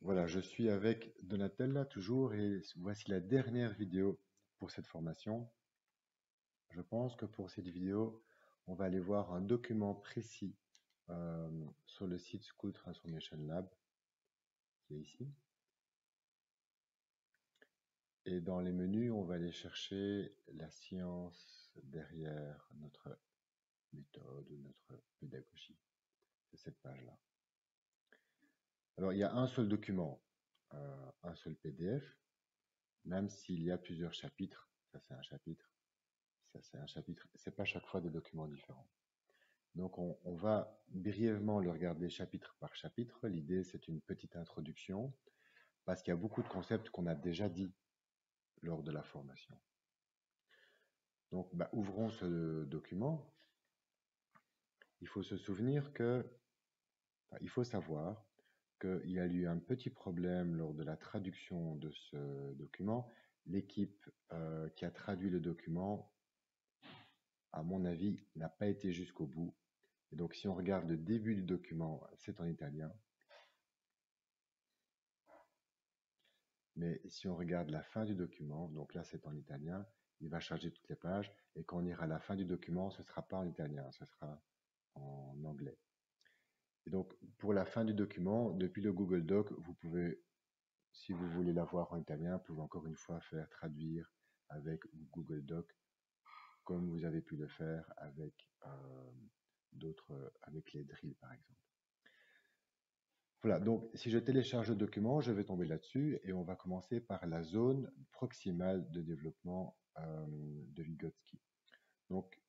Voilà, je suis avec Donatella toujours et voici la dernière vidéo pour cette formation. Je pense que pour cette vidéo, on va aller voir un document précis sur le site School Transformation Lab qui est ici. Et dans les menus, on va aller chercher la science derrière notre méthode ou notre pédagogie. C'est cette page-là. Alors, il y a un seul document, un seul PDF, même s'il y a plusieurs chapitres. Ça, c'est un chapitre. Ça, c'est un chapitre. C'est pas chaque fois des documents différents. Donc, on va brièvement le regarder chapitre par chapitre. L'idée, c'est une petite introduction parce qu'il y a beaucoup de concepts qu'on a déjà dit lors de la formation. Donc, ouvrons ce document. Il faut se souvenir il faut savoir qu'il y a eu un petit problème lors de la traduction de ce document. L'équipe qui a traduit le document, à mon avis, n'a pas été jusqu'au bout. Et donc, si on regarde le début du document, c'est en italien. Mais si on regarde la fin du document, donc là, c'est en italien, il va charger toutes les pages. Et quand on ira à la fin du document, ce ne sera pas en italien, ce sera en anglais. Et donc, pour la fin du document, depuis le Google Doc, vous pouvez, si vous voulez l'avoir en italien, vous pouvez encore une fois faire traduire avec Google Doc, comme vous avez pu le faire avec avec les drills, par exemple. Voilà, donc si je télécharge le document, je vais tomber là-dessus et on va commencer par la zone proximale de développement de Vygotsky. Donc,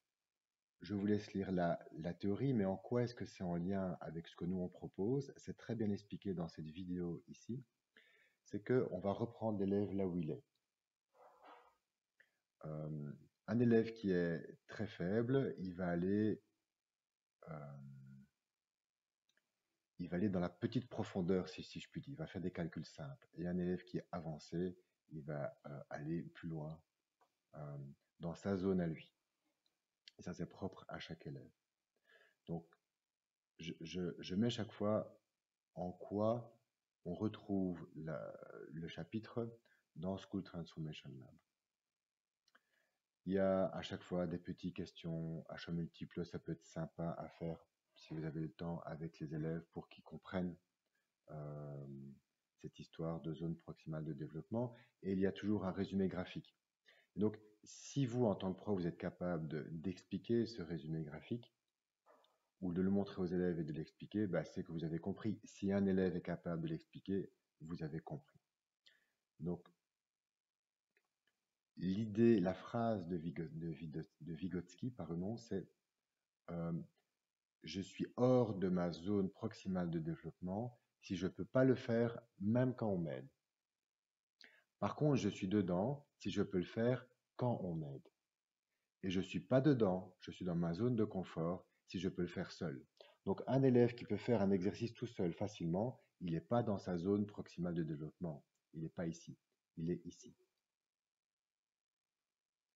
je vous laisse lire la théorie, mais en quoi est-ce que c'est en lien avec ce que nous on propose? C'est très bien expliqué dans cette vidéo ici. C'est qu'on va reprendre l'élève là où il est. Un élève qui est très faible, il va aller dans la petite profondeur, si je puis dire. Il va faire des calculs simples. Et un élève qui est avancé, il va aller plus loin euh, dans sa zone à lui. Et ça, c'est propre à chaque élève. Donc, je mets chaque fois en quoi on retrouve le chapitre dans School Transformation Lab. Il y a à chaque fois des petites questions à choix multiples. Ça peut être sympa à faire si vous avez le temps avec les élèves pour qu'ils comprennent euh, cette histoire de zone proximale de développement. Et il y a toujours un résumé graphique. Donc, si vous, en tant que prof, vous êtes capable d'expliquer ce résumé graphique ou de le montrer aux élèves et de l'expliquer, c'est que vous avez compris. Si un élève est capable de l'expliquer, vous avez compris. Donc, l'idée, la phrase de Vygotsky, pardon, c'est euh, je suis hors de ma zone proximale de développement si je ne peux pas le faire, même quand on m'aide. Par contre, je suis dedans si je peux le faire quand on m'aide. Et je ne suis pas dedans, je suis dans ma zone de confort si je peux le faire seul. Donc, un élève qui peut faire un exercice tout seul facilement, il n'est pas dans sa zone proximale de développement. Il n'est pas ici, il est ici.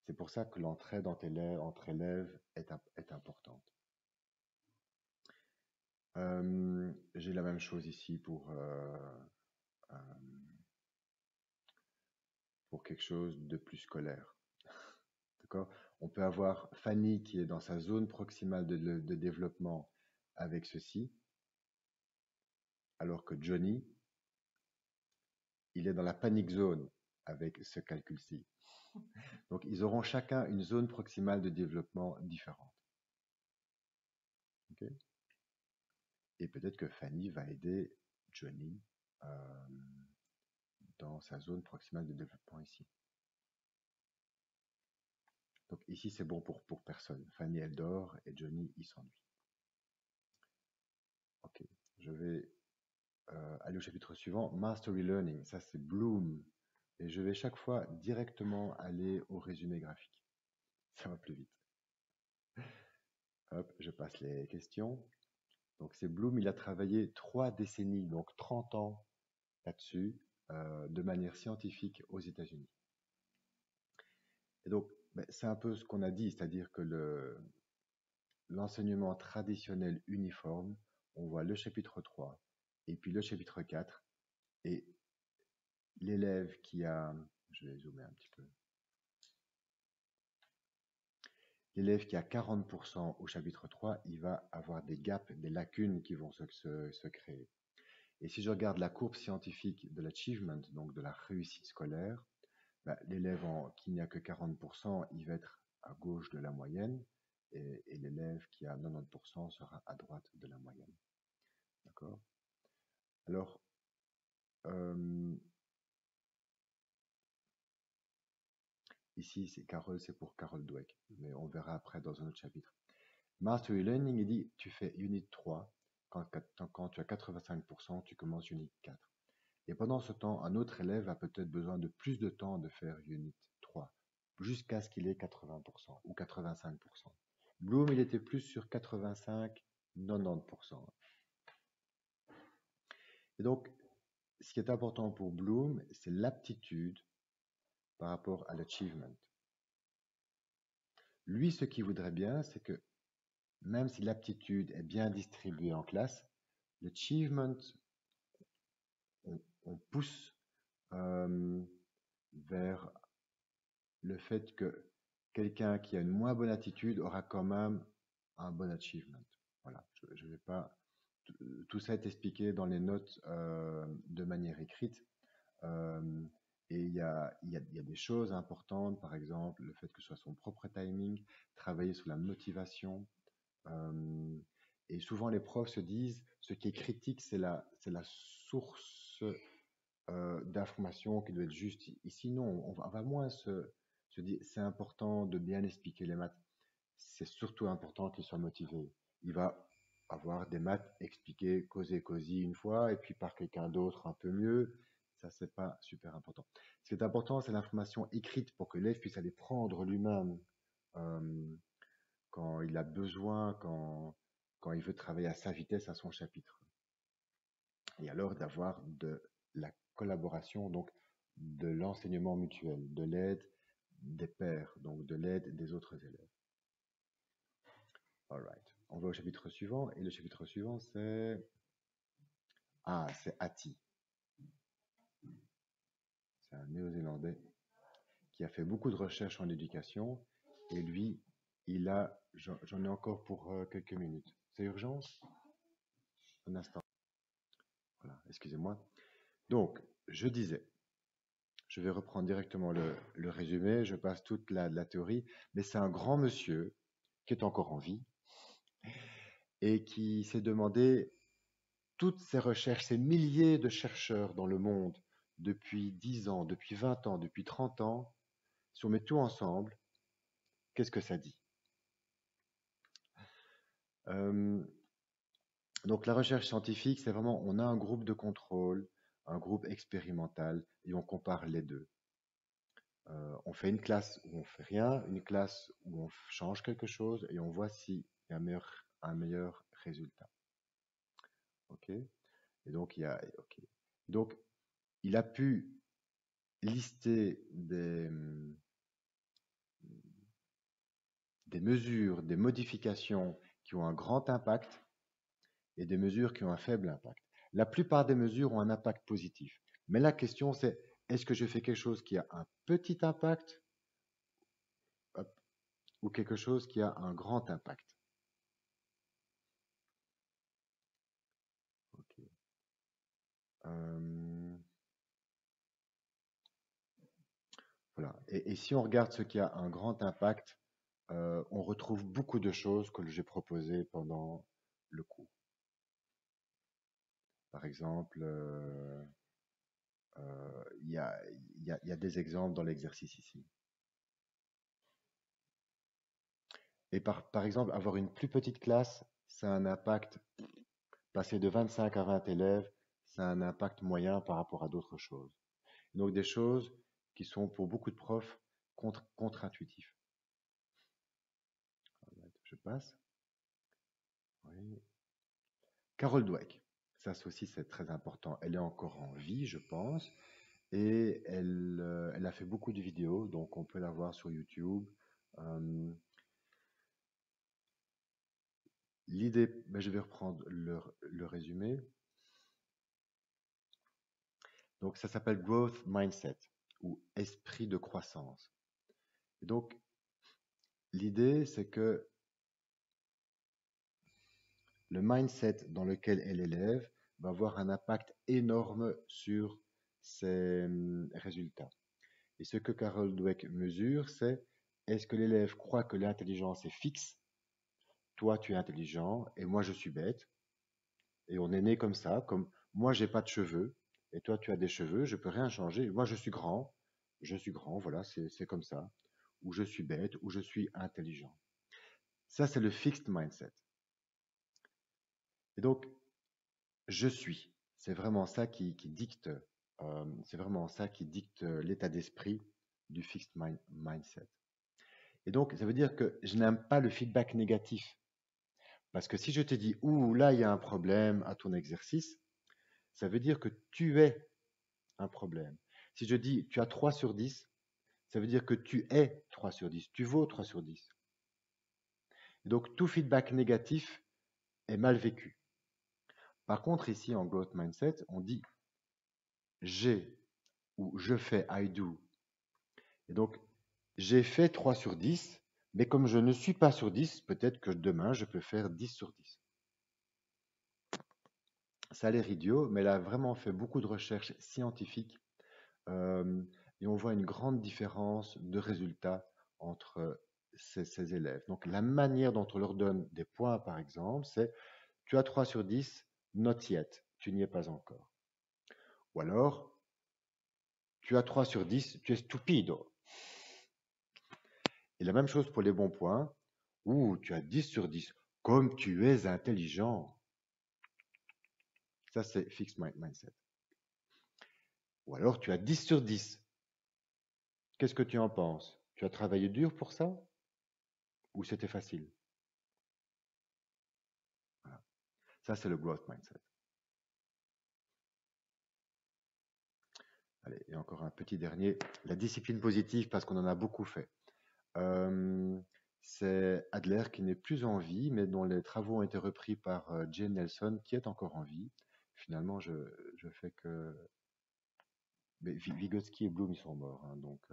C'est pour ça que l'entraide entre élèves est importante. J'ai la même chose ici euh, pour quelque chose de plus scolaire. D'accord? On peut avoir Fanny qui est dans sa zone proximale de développement avec ceci, alors que Johnny, il est dans la panic zone avec ce calcul-ci. Donc, ils auront chacun une zone proximale de développement différente. Okay? Et peut-être que Fanny va aider Johnny dans sa zone proximale de développement ici. Donc ici, c'est bon pour personne. Fanny, elle dort et Johnny, il s'ennuie. Ok, je vais aller au chapitre suivant. Mastery Learning, ça c'est Bloom. Et je vais chaque fois directement aller au résumé graphique. Ça va plus vite. Hop, je passe les questions. Donc c'est Bloom, il a travaillé 3 décennies, donc 30 ans là-dessus, de manière scientifique aux États-Unis. Et donc, c'est un peu ce qu'on a dit, c'est-à-dire que l'enseignement traditionnel uniforme, on voit le chapitre 3 et puis le chapitre 4 Et l'élève qui a, je vais zoomer un petit peu, l'élève qui a 40% au chapitre 3, il va avoir des gaps, des lacunes qui vont se créer. Et si je regarde la courbe scientifique de l'achievement, donc de la réussite scolaire, bah, l'élève qui n'a que 40%, il va être à gauche de la moyenne, et l'élève qui a 90% sera à droite de la moyenne. D'accord? Alors, ici, c'est pour Carol Dweck, mais on verra après dans un autre chapitre. Mastery Learning, il dit, tu fais Unit 3, quand tu as 85%, tu commences Unit 4. Et pendant ce temps, un autre élève a peut-être besoin de plus de temps de faire Unit 3, jusqu'à ce qu'il ait 80% ou 85%. Bloom, il était plus sur 85-90%. Et donc, ce qui est important pour Bloom, c'est l'aptitude par rapport à l'achievement. Lui, ce qu'il voudrait bien, c'est que même si l'aptitude est bien distribuée en classe, l'achievement, on pousse vers le fait que quelqu'un qui a une moins bonne attitude aura quand même un bon achievement. Voilà, je ne vais pas. Tout ça est expliqué dans les notes de manière écrite. Et il y a des choses importantes, par exemple, le fait que ce soit son propre timing, travailler sur la motivation. Et souvent, les profs se disent, ce qui est critique, c'est la source d'information qui doit être juste. Ici, non, on va moins se dire, c'est important de bien expliquer les maths. C'est surtout important qu'il soit motivé. Il va avoir des maths expliquées cosy une fois, et puis par quelqu'un d'autre un peu mieux. Ça, c'est pas super important. Ce qui est important, c'est l'information écrite pour que l'élève puisse aller prendre lui-même euh, quand il a besoin, quand il veut travailler à sa vitesse, à son chapitre. Et alors d'avoir de la collaboration, donc de l'enseignement mutuel, de l'aide des pairs, donc de l'aide des autres élèves. All right. On va au chapitre suivant, et le chapitre suivant, c'est Ati. C'est un Néo-Zélandais qui a fait beaucoup de recherches en éducation, et lui, j'en ai encore pour quelques minutes. C'est urgent? Un instant. Voilà, excusez-moi. Donc, je disais, je vais reprendre directement le résumé, je passe toute la théorie, mais c'est un grand monsieur qui est encore en vie et qui s'est demandé toutes ces recherches, ces milliers de chercheurs dans le monde depuis 10 ans, depuis 20 ans, depuis 30 ans, si on met tout ensemble, qu'est-ce que ça dit? Euh, donc la recherche scientifique, c'est vraiment, on a un groupe de contrôle, un groupe expérimental, et on compare les deux. On fait une classe où on fait rien, une classe où on change quelque chose, et on voit s'il y a un meilleur résultat. Ok? Et donc donc il a pu lister des mesures, des modifications qui ont un grand impact et des mesures qui ont un faible impact. La plupart des mesures ont un impact positif. Mais la question, c'est est-ce que je fais quelque chose qui a un petit impact, hop, ou quelque chose qui a un grand impact? Ok. Euh, voilà. Et si on regarde ce qui a un grand impact, on retrouve beaucoup de choses que j'ai proposées pendant le cours. Par exemple, il y a des exemples dans l'exercice ici. Et par exemple, avoir une plus petite classe, ça a un impact, passer de 25 à 20 élèves, ça a un impact moyen par rapport à d'autres choses. Donc des choses qui sont pour beaucoup de profs contre-intuitifs. Je passe. Oui. Carol Dweck, ça aussi c'est très important. Elle est encore en vie, je pense, et elle a fait beaucoup de vidéos, donc on peut la voir sur YouTube. Euh, L'idée, ben je vais reprendre le résumé. Donc, ça s'appelle growth mindset ou esprit de croissance. Et donc, l'idée, c'est que le mindset dans lequel est l'élève va avoir un impact énorme sur ses résultats. Et ce que Carol Dweck mesure, c'est est-ce que l'élève croit que l'intelligence est fixe? Toi, tu es intelligent et moi, je suis bête. Et on est né comme ça, comme moi, j'ai pas de cheveux et toi, tu as des cheveux, je peux rien changer. Moi, je suis grand, voilà, c'est comme ça. Ou je suis bête, ou je suis intelligent. Ça, c'est le fixed mindset. Et donc, je suis. C'est vraiment ça qui dicte, c'est vraiment ça qui dicte l'état d'esprit du mindset. Et donc, ça veut dire que je n'aime pas le feedback négatif. Parce que si je te dis, ouh, là, il y a un problème à ton exercice, ça veut dire que tu es un problème. Si je dis, tu as 3 sur 10, ça veut dire que tu es 3 sur 10, tu vaux 3 sur 10. Et donc, tout feedback négatif est mal vécu. Par contre, ici, en growth mindset, on dit j'ai ou je fais, I do. Et donc, j'ai fait 3 sur 10, mais comme je ne suis pas sur 10, peut-être que demain, je peux faire 10 sur 10. Ça a l'air idiot, mais elle a vraiment fait beaucoup de recherches scientifiques et on voit une grande différence de résultats entre ces élèves. Donc, la manière dont on leur donne des points, par exemple, c'est tu as 3 sur 10, not yet, tu n'y es pas encore. Ou alors, tu as 3 sur 10, tu es stupido. Et la même chose pour les bons points, ou tu as 10 sur 10, comme tu es intelligent. Ça, c'est fixed mindset. Ou alors, tu as 10 sur 10. Qu'est-ce que tu en penses? Tu as travaillé dur pour ça? Ou c'était facile? Voilà. Ça, c'est le growth mindset. Allez, et encore un petit dernier. La discipline positive, parce qu'on en a beaucoup fait. C'est Adler qui n'est plus en vie, mais dont les travaux ont été repris par Jane Nelson, qui est encore en vie. Finalement, je fais que... Mais Vygotsky et Bloom, ils sont morts, hein, donc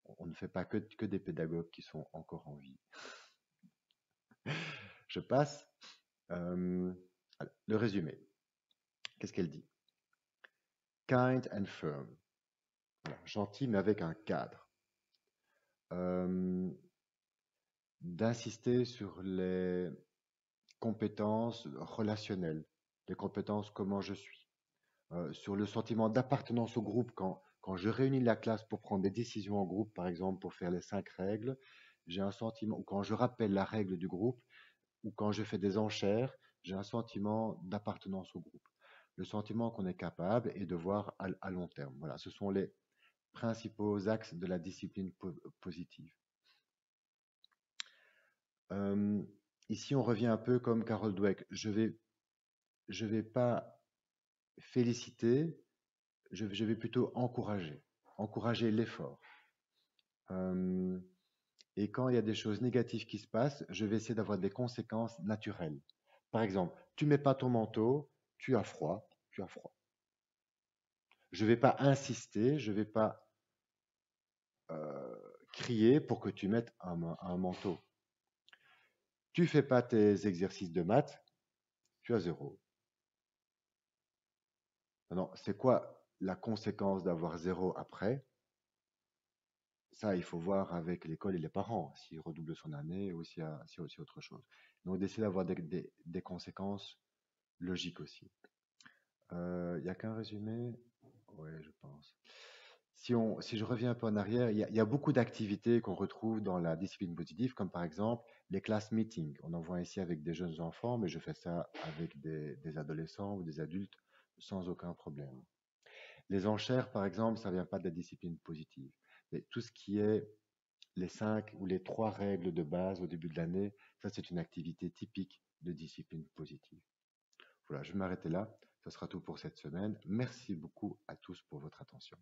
on ne fait pas que des pédagogues qui sont encore en vie. Je passe. Le résumé. Qu'est-ce qu'elle dit? Kind and firm. Voilà, gentil, mais avec un cadre. D'insister sur les compétences relationnelles, les compétences comment je suis, sur le sentiment d'appartenance au groupe quand je réunis la classe pour prendre des décisions en groupe, par exemple pour faire les 5 règles, j'ai un sentiment, ou quand je rappelle la règle du groupe, ou quand je fais des enchères, j'ai un sentiment d'appartenance au groupe. Le sentiment qu'on est capable et de voir à long terme. Voilà, ce sont les principaux axes de la discipline positive. Ici, on revient un peu comme Carol Dweck. Je vais pas féliciter, je vais plutôt encourager l'effort. Et quand il y a des choses négatives qui se passent, je vais essayer d'avoir des conséquences naturelles. Par exemple, tu mets pas ton manteau, tu as froid, tu as froid. Je vais pas insister, je vais pas crier pour que tu mettes un manteau. Tu fais pas tes exercices de maths, tu as 0. Non, c'est quoi la conséquence d'avoir 0 après? Ça, il faut voir avec l'école et les parents, s'ils redoublent son année ou s'il y a autre chose. Donc, d'essayer d'avoir des conséquences logiques aussi. Il n'y a qu'un résumé? Oui, je pense. Si je reviens un peu en arrière, il y a beaucoup d'activités qu'on retrouve dans la discipline positive, comme par exemple les class meetings. On en voit ici avec des jeunes enfants, mais je fais ça avec des adolescents ou des adultes sans aucun problème. Les enchères, par exemple, ça ne vient pas de la discipline positive. Mais tout ce qui est les 5 ou les 3 règles de base au début de l'année, ça c'est une activité typique de discipline positive. Voilà, je vais m'arrêter là. Ce sera tout pour cette semaine. Merci beaucoup à tous pour votre attention.